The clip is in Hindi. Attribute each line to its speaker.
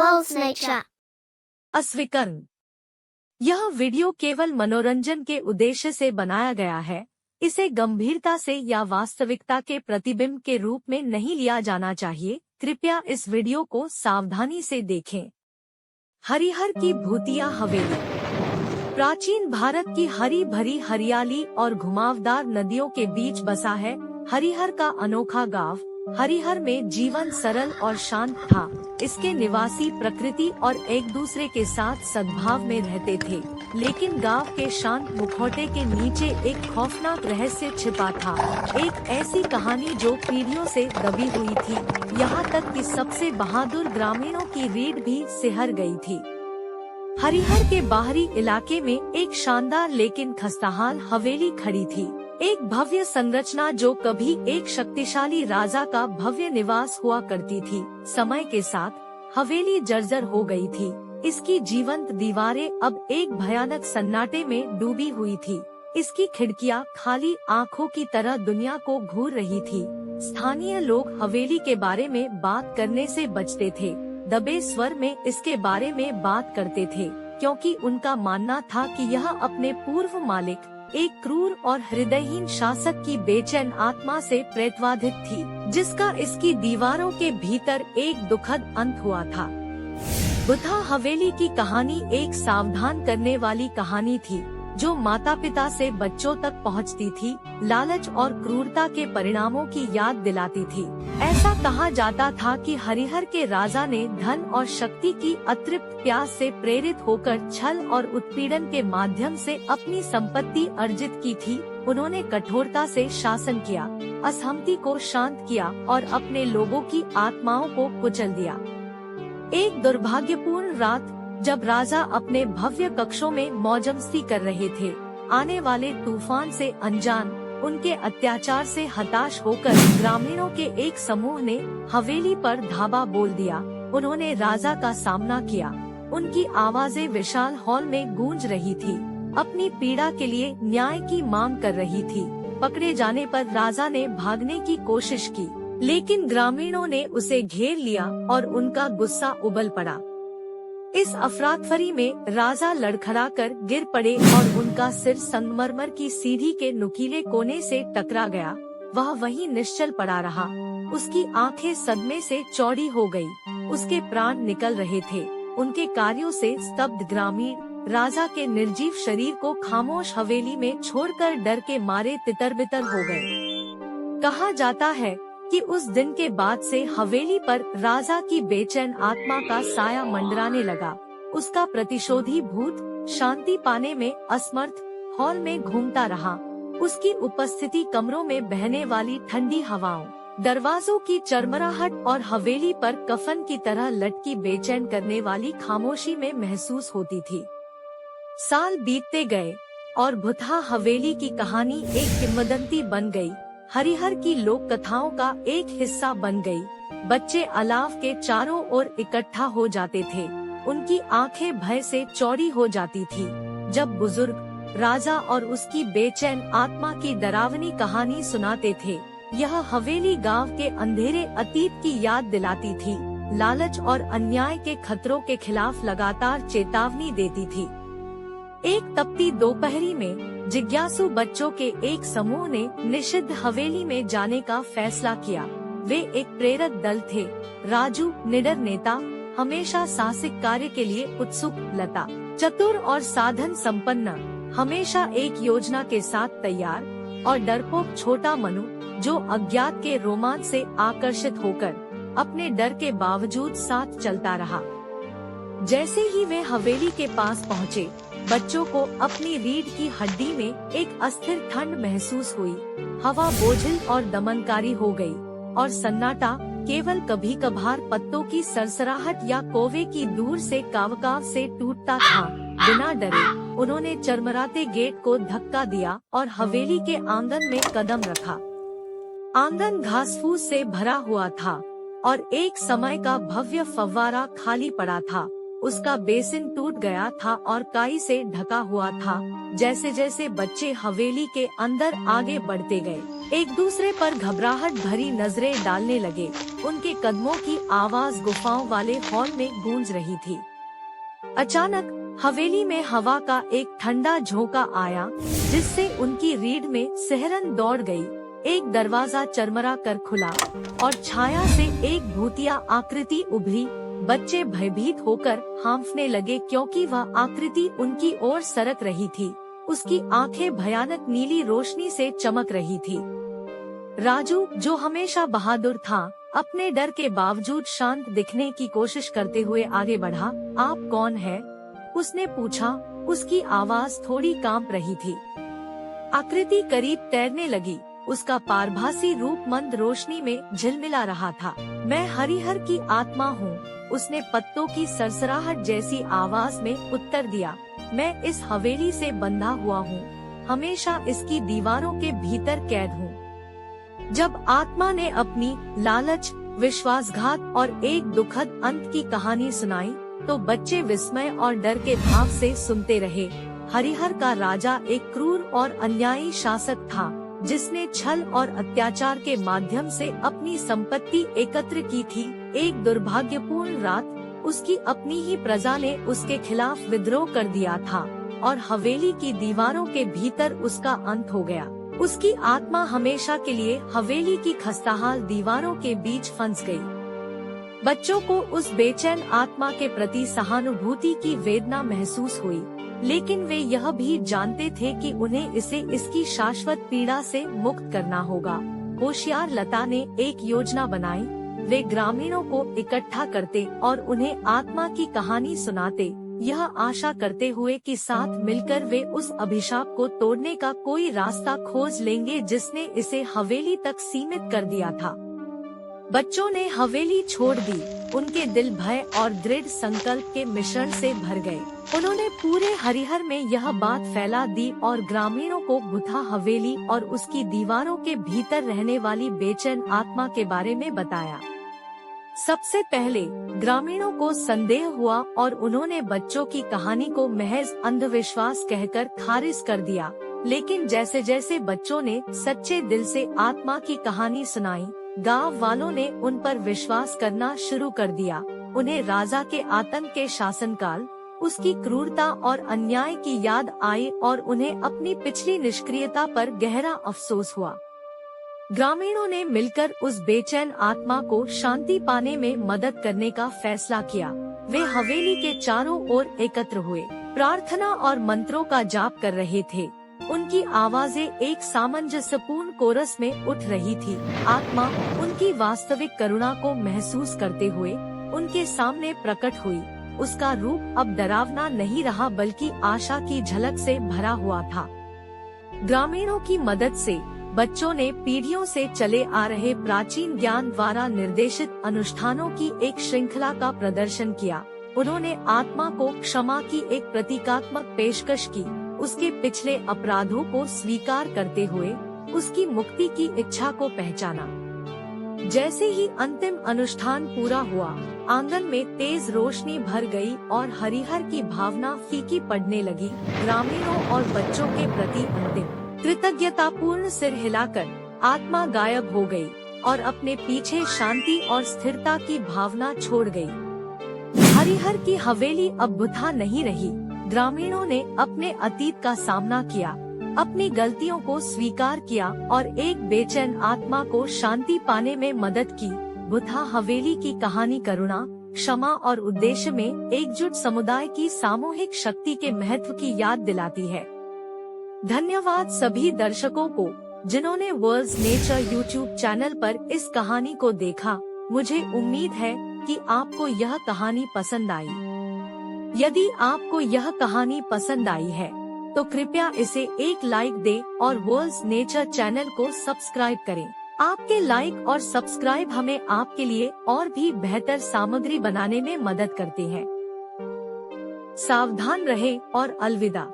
Speaker 1: World's Nature।
Speaker 2: अस्वीकरण। यह वीडियो केवल मनोरंजन के उद्देश्य से बनाया गया है। इसे गंभीरता से या वास्तविकता के प्रतिबिंब के रूप में नहीं लिया जाना चाहिए। कृपया इस वीडियो को सावधानी से देखें। हरिहर की भूतिया हवेली। प्राचीन भारत की हरी भरी हरियाली और घुमावदार नदियों के बीच बसा है हरिहर का अनोखा गांव। हरिहर में जीवन सरल और शांत था। इसके निवासी प्रकृति और एक दूसरे के साथ सद्भाव में रहते थे। लेकिन गांव के शांत मुखौटे के नीचे एक खौफनाक रहस्य छिपा था। एक ऐसी कहानी जो पीढ़ियों से दबी हुई थी, यहाँ तक कि सबसे बहादुर ग्रामीणों की रीढ़ भी सिहर गई थी। हरिहर के बाहरी इलाके में एक शानदार लेकिन खस्ताहाल हवेली खड़ी थी। एक भव्य संरचना जो कभी एक शक्तिशाली राजा का भव्य निवास हुआ करती थी। समय के साथ हवेली जर्जर हो गई थी। इसकी जीवंत दीवारें अब एक भयानक सन्नाटे में डूबी हुई थी। इसकी खिड़कियां खाली आंखों की तरह दुनिया को घूर रही थी। स्थानीय लोग हवेली के बारे में बात करने से बचते थे, दबे स्वर में इसके बारे में बात करते थे, क्योंकि उनका मानना था कि यह अपने पूर्व मालिक, एक क्रूर और हृदयहीन शासक की बेचैन आत्मा से प्रेतवाधित थी, जिसका इसकी दीवारों के भीतर एक दुखद अंत हुआ था। बुधा हवेली की कहानी एक सावधान करने वाली कहानी थी, जो माता पिता से बच्चों तक पहुंचती थी, लालच और क्रूरता के परिणामों की याद दिलाती थी। ऐसा कहा जाता था कि हरिहर के राजा ने धन और शक्ति की अतृप्त प्यास से प्रेरित होकर छल और उत्पीड़न के माध्यम से अपनी संपत्ति अर्जित की थी। उन्होंने कठोरता से शासन किया, असहमति को शांत किया और अपने लोगों की आत्माओं को कुचल दिया। एक दुर्भाग्यपूर्ण रात, जब राजा अपने भव्य कक्षों में मौजमस्ती कर रहे थे, आने वाले तूफान से अनजान, उनके अत्याचार से हताश होकर ग्रामीणों के एक समूह ने हवेली पर धावा बोल दिया। उन्होंने राजा का सामना किया। उनकी आवाजें विशाल हॉल में गूंज रही थी, अपनी पीड़ा के लिए न्याय की मांग कर रही थी। पकड़े जाने पर राजा ने भागने की कोशिश की, लेकिन ग्रामीणों ने उसे घेर लिया और उनका गुस्सा उबल पड़ा। इस अफरातफरी में राजा लड़खड़ाकर गिर पड़े और उनका सिर संगमरमर की सीढ़ी के नुकीले कोने से टकरा गया। वह वहीं निश्चल पड़ा रहा। उसकी आंखें सदमे से चौड़ी हो गई। उसके प्राण निकल रहे थे। उनके कार्यों से स्तब्ध ग्रामीण राजा के निर्जीव शरीर को खामोश हवेली में छोड़कर डर के मारे तितर-बितर हो गए। कहा जाता है कि उस दिन के बाद से हवेली पर राजा की बेचैन आत्मा का साया मंडराने लगा। उसका प्रतिशोधी भूत शांति पाने में असमर्थ हॉल में घूमता रहा। उसकी उपस्थिति कमरों में बहने वाली ठंडी हवाओं, दरवाजों की चरमराहट और हवेली पर कफन की तरह लटकी बेचैन करने वाली खामोशी में महसूस होती थी। साल बीतते गए और भुतहा हवेली की कहानी एक किंवदंती बन गई। हरिहर की लोक कथाओं का एक हिस्सा बन गई। बच्चे अलाव के चारों ओर इकट्ठा हो जाते थे। उनकी आंखें भय से चौड़ी हो जाती थी जब बुजुर्ग राजा और उसकी बेचैन आत्मा की डरावनी कहानी सुनाते थे। यह हवेली गांव के अंधेरे अतीत की याद दिलाती थी, लालच और अन्याय के खतरों के खिलाफ लगातार चेतावनी देती थी। एक तपती दोपहरी में जिज्ञासु बच्चों के एक समूह ने निषिद्ध हवेली में जाने का फैसला किया। वे एक प्रेरक दल थे। राजू निडर नेता, हमेशा साहसिक कार्य के लिए उत्सुक लता, चतुर और साधन संपन्न, हमेशा एक योजना के साथ तैयार, और डरपोक छोटा मनु, जो अज्ञात के रोमांच से आकर्षित होकर अपने डर के बावजूद साथ चलता रहा। जैसे ही वे हवेली के पास पहुँचे, बच्चों को अपनी रीढ़ की हड्डी में एक अस्थिर ठंड महसूस हुई। हवा बोझिल और दमनकारी हो गई और सन्नाटा केवल कभी कभार पत्तों की सरसराहट या कौवे की दूर से कावकाव से टूटता था। बिना डरे उन्होंने चरमराते गेट को धक्का दिया और हवेली के आंगन में कदम रखा। आंगन घास-फूस से भरा हुआ था और एक समय का भव्य फव्वारा खाली पड़ा था। उसका बेसिन टूट गया था और काई से ढका हुआ था। जैसे जैसे बच्चे हवेली के अंदर आगे बढ़ते गए, एक दूसरे पर घबराहट भरी नजरें डालने लगे। उनके कदमों की आवाज गुफाओं वाले हॉल में गूंज रही थी। अचानक हवेली में हवा का एक ठंडा झोंका आया, जिससे उनकी रीढ़ में सिहरन दौड़ गई। एक दरवाजा चरमरा कर खुला और छाया से एक भूतिया आकृति उभरी। बच्चे भयभीत होकर हांफने लगे, क्योंकि वह आकृति उनकी ओर सरक रही थी। उसकी आंखें भयानक नीली रोशनी से चमक रही थी। राजू, जो हमेशा बहादुर था, अपने डर के बावजूद शांत दिखने की कोशिश करते हुए आगे बढ़ा। आप कौन है? उसने पूछा। उसकी आवाज थोड़ी कांप रही थी। आकृति करीब तैरने लगी। उसका पारभासी रूप मंद रोशनी में झिलमिला रहा था। मैं हरिहर की आत्मा हूँ, उसने पत्तों की सरसराहट जैसी आवाज में उत्तर दिया। मैं इस हवेली से बंधा हुआ हूँ, हमेशा इसकी दीवारों के भीतर कैद हूँ। जब आत्मा ने अपनी लालच, विश्वासघात और एक दुखद अंत की कहानी सुनाई, तो बच्चे विस्मय और डर के भाव से सुनते रहे। हरिहर का राजा एक क्रूर और अन्यायी शासक था, जिसने छल और अत्याचार के माध्यम से अपनी संपत्ति एकत्र की थी। एक दुर्भाग्यपूर्ण रात उसकी अपनी ही प्रजा ने उसके खिलाफ विद्रोह कर दिया था और हवेली की दीवारों के भीतर उसका अंत हो गया। उसकी आत्मा हमेशा के लिए हवेली की खस्ताहाल दीवारों के बीच फंस गई। बच्चों को उस बेचैन आत्मा के प्रति सहानुभूति की वेदना महसूस हुई, लेकिन वे यह भी जानते थे कि उन्हें इसे इसकी शाश्वत पीड़ा से मुक्त करना होगा। होशियार लता ने एक योजना बनाई। वे ग्रामीणों को इकट्ठा करते और उन्हें आत्मा की कहानी सुनाते, यह आशा करते हुए कि साथ मिलकर वे उस अभिशाप को तोड़ने का कोई रास्ता खोज लेंगे जिसने इसे हवेली तक सीमित कर दिया था। बच्चों ने हवेली छोड़ दी। उनके दिल भय और दृढ़ संकल्प के मिश्रण से भर गए। उन्होंने पूरे हरिहर में यह बात फैला दी और ग्रामीणों को बुथा हवेली और उसकी दीवारों के भीतर रहने वाली बेचैन आत्मा के बारे में बताया। सबसे पहले ग्रामीणों को संदेह हुआ और उन्होंने बच्चों की कहानी को महज अंधविश्वास कहकर खारिज कर दिया। लेकिन जैसे जैसे बच्चों ने सच्चे दिल से आत्मा की कहानी सुनाई, गांव वालों ने उन पर विश्वास करना शुरू कर दिया। उन्हें राजा के आतंक के शासनकाल, उसकी क्रूरता और अन्याय की याद आई और उन्हें अपनी पिछली निष्क्रियता पर गहरा अफसोस हुआ। ग्रामीणों ने मिलकर उस बेचैन आत्मा को शांति पाने में मदद करने का फैसला किया। वे हवेली के चारों ओर एकत्र हुए, प्रार्थना और मंत्रों का जाप कर रहे थे। उनकी आवाजें एक सामंजस्यपूर्ण कोरस में उठ रही थी। आत्मा उनकी वास्तविक करुणा को महसूस करते हुए उनके सामने प्रकट हुई। उसका रूप अब डरावना नहीं रहा, बल्कि आशा की झलक से भरा हुआ था। ग्रामीणों की मदद से बच्चों ने पीढ़ियों से चले आ रहे प्राचीन ज्ञान द्वारा निर्देशित अनुष्ठानों की एक श्रृंखला का प्रदर्शन किया। उन्होंने आत्मा को क्षमा की एक प्रतीकात्मक पेशकश की, उसके पिछले अपराधों को स्वीकार करते हुए उसकी मुक्ति की इच्छा को पहचाना। जैसे ही अंतिम अनुष्ठान पूरा हुआ, आंगन में तेज रोशनी भर गई और हरिहर की भावना फीकी पड़ने लगी। ग्रामीणों और बच्चों के प्रति अंतिम कृतज्ञतापूर्ण सिर हिलाकर आत्मा गायब हो गई और अपने पीछे शांति और स्थिरता की भावना छोड़ गई। हरिहर की हवेली अब बुथा नहीं रही। ग्रामीणों ने अपने अतीत का सामना किया, अपनी गलतियों को स्वीकार किया और एक बेचैन आत्मा को शांति पाने में मदद की। बुथा हवेली की कहानी करुणा, क्षमा और उद्देश्य में एकजुट समुदाय की सामूहिक शक्ति के महत्व की याद दिलाती है। धन्यवाद सभी दर्शकों को जिन्होंने वर्ल्ड्स नेचर यूट्यूब चैनल पर इस कहानी को देखा। मुझे उम्मीद है कि आपको यह कहानी पसंद आई। यदि आपको यह कहानी पसंद आई है तो कृपया इसे एक लाइक दें और वर्ल्ड्स नेचर चैनल को सब्सक्राइब करें। आपके लाइक और सब्सक्राइब हमें आपके लिए और भी बेहतर सामग्री बनाने में मदद करते हैं। सावधान रहें और अलविदा।